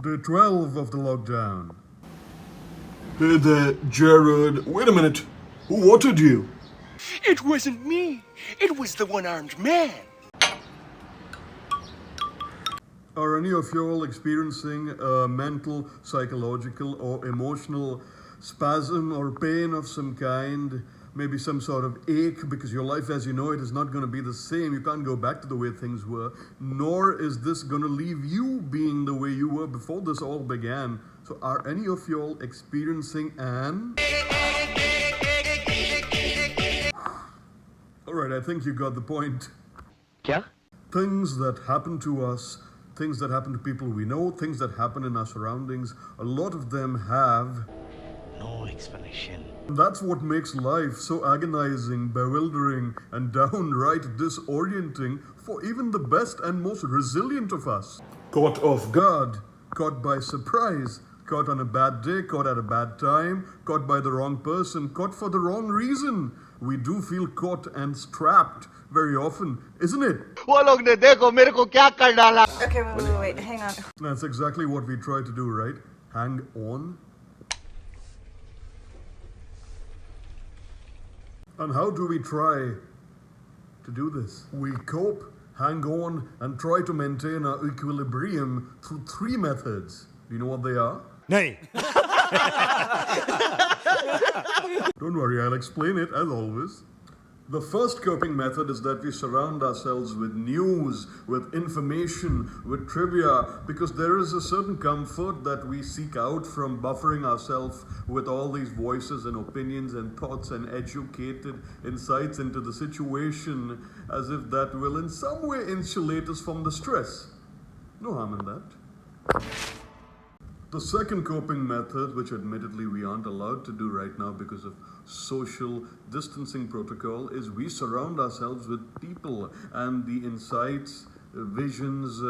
Day 12 of the lockdown. Hey there, Jared. Wait a minute. Who watered you? It wasn't me. It was the one-armed man. Are any of you all experiencing a mental, psychological, or emotional spasm or pain of some kind? Maybe some sort of ache, because your life as you know it is not going to be the same. You can't go back to the way things were, nor is this going to leave you being the way you were before this all began. So are any of you all experiencing an... Alright, I think you got the point. Kya? Things that happen to us, things that happen to people we know, things that happen in our surroundings, a lot of them have... No explanation. That's what makes life so agonizing, bewildering, and downright disorienting for even the best and most resilient of us. Caught off guard, caught by surprise, caught on a bad day, caught at a bad time, caught by the wrong person, caught for the wrong reason. We do feel caught and strapped very often, isn't it? Okay, wait, hang on. That's exactly what we try to do, right? Hang on. And how do we try to do this? We cope, hang on, and try to maintain our equilibrium through 3 methods. Do you know what they are? Nay. Don't worry, I'll explain it as always. The first coping method is that we surround ourselves with news, with information, with trivia, because there is a certain comfort that we seek out from buffering ourselves with all these voices and opinions and thoughts and educated insights into the situation, as if that will in some way insulate us from the stress. No harm in that. The second coping method, which admittedly we aren't allowed to do right now because of social distancing protocol, is we surround ourselves with people and the insights, visions,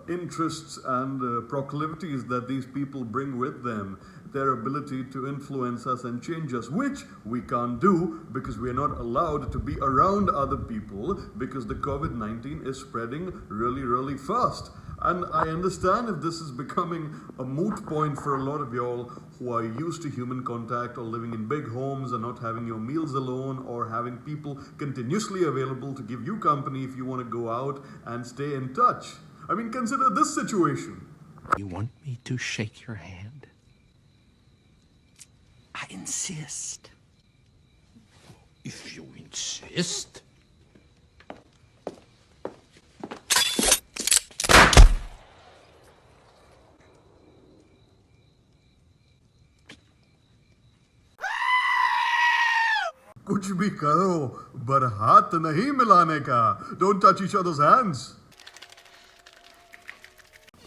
interests and proclivities that these people bring with them, their ability to influence us and change us, which we can't do because we are not allowed to be around other people because the COVID-19 is spreading really, really fast. And I understand if this is becoming a moot point for a lot of y'all who are used to human contact or living in big homes and not having your meals alone or having people continuously available to give you company if you want to go out and stay in touch. I mean, consider this situation. You want me to shake your hand? I insist. If you insist. कुछ भी करो, but हाथ नहीं मिलाने का. Don't touch each other's hands.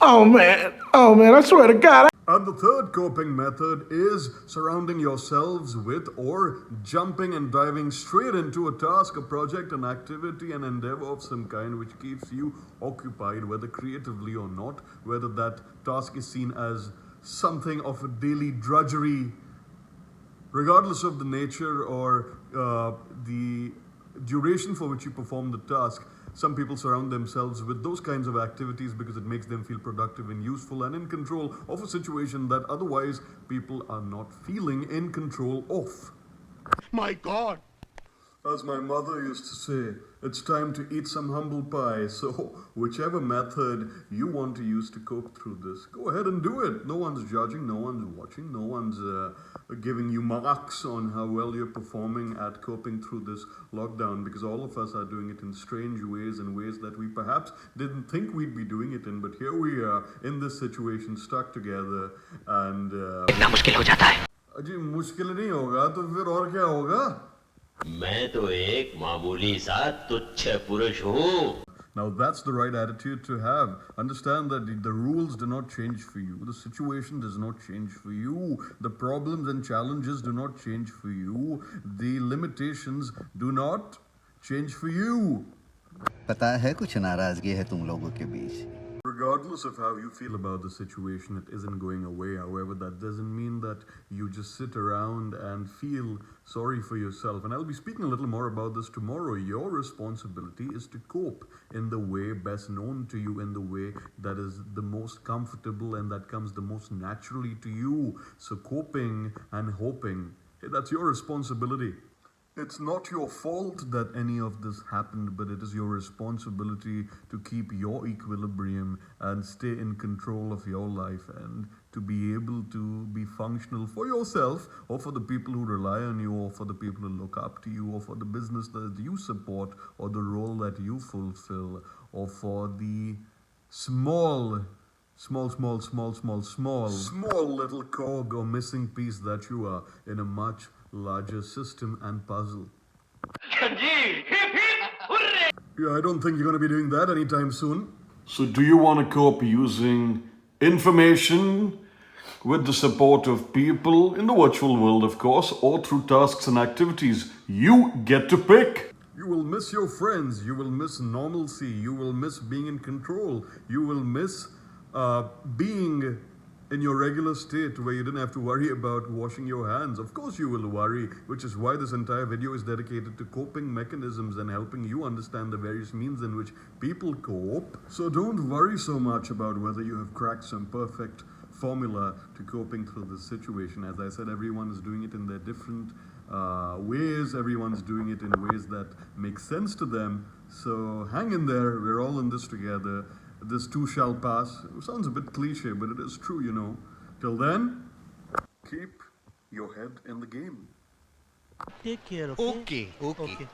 Oh man, I swear to God. And the third coping method is surrounding yourselves with or jumping and diving straight into a task, a project, an activity, an endeavor of some kind which keeps you occupied, whether creatively or not, whether that task is seen as something of a daily drudgery, regardless of the nature or the duration for which you perform the task. Some people surround themselves with those kinds of activities because it makes them feel productive and useful and in control of a situation that otherwise people are not feeling in control of. My God. As my mother used to say, it's time to eat some humble pie. So whichever method you want to use to cope through this, go ahead and do it. No one's judging, no one's watching, no one's giving you marks on how well you're performing at coping through this lockdown, because all of us are doing it in strange ways and ways that we perhaps didn't think we'd be doing it in. But here we are in this situation, stuck together, and इतना मुश्किल हो जाता है. अजी मुश्किल नहीं होगा तो फिर और क्या होगा? मैं तो एक मामूली सा तुच्छ पुरुष हूँ. Now that's the right attitude to have. Understand that the rules do not change for you. The situation does not change for you. The problems and challenges do not change for you. The limitations do not change for you. पता है कुछ नाराजगी है तुम लोगों के बीच. Regardless of how you feel about the situation, it isn't going away. However, that doesn't mean that you just sit around and feel sorry for yourself. And I'll be speaking a little more about this tomorrow. Your responsibility is to cope in the way best known to you, in the way that is the most comfortable and that comes the most naturally to you. So coping and hoping, hey, that's your responsibility. It's not your fault that any of this happened, but it is your responsibility to keep your equilibrium and stay in control of your life and to be able to be functional for yourself or for the people who rely on you or for the people who look up to you or for the business that you support or the role that you fulfill or for the small little cog or missing piece that you are in a much larger system and puzzle. Yeah, I don't think you're going to be doing that anytime soon. So do you want to cope using information with the support of people in the virtual world, of course, or through tasks and activities? You get to pick. You will miss your friends, you will miss normalcy, you will miss being in control, you will miss being in your regular state where you didn't have to worry about washing your hands. Of course you will worry, which is why this entire video is dedicated to coping mechanisms and helping you understand the various means in which people cope. So don't worry so much about whether you have cracked some perfect formula to coping through this situation. As I said, everyone is doing it in their different ways. Everyone's doing it in ways that make sense to them. So hang in there. We're all in this together. This too shall pass. It sounds a bit cliche, but it is true, you know. Till then, keep your head in the game. Take care, okay? Okay.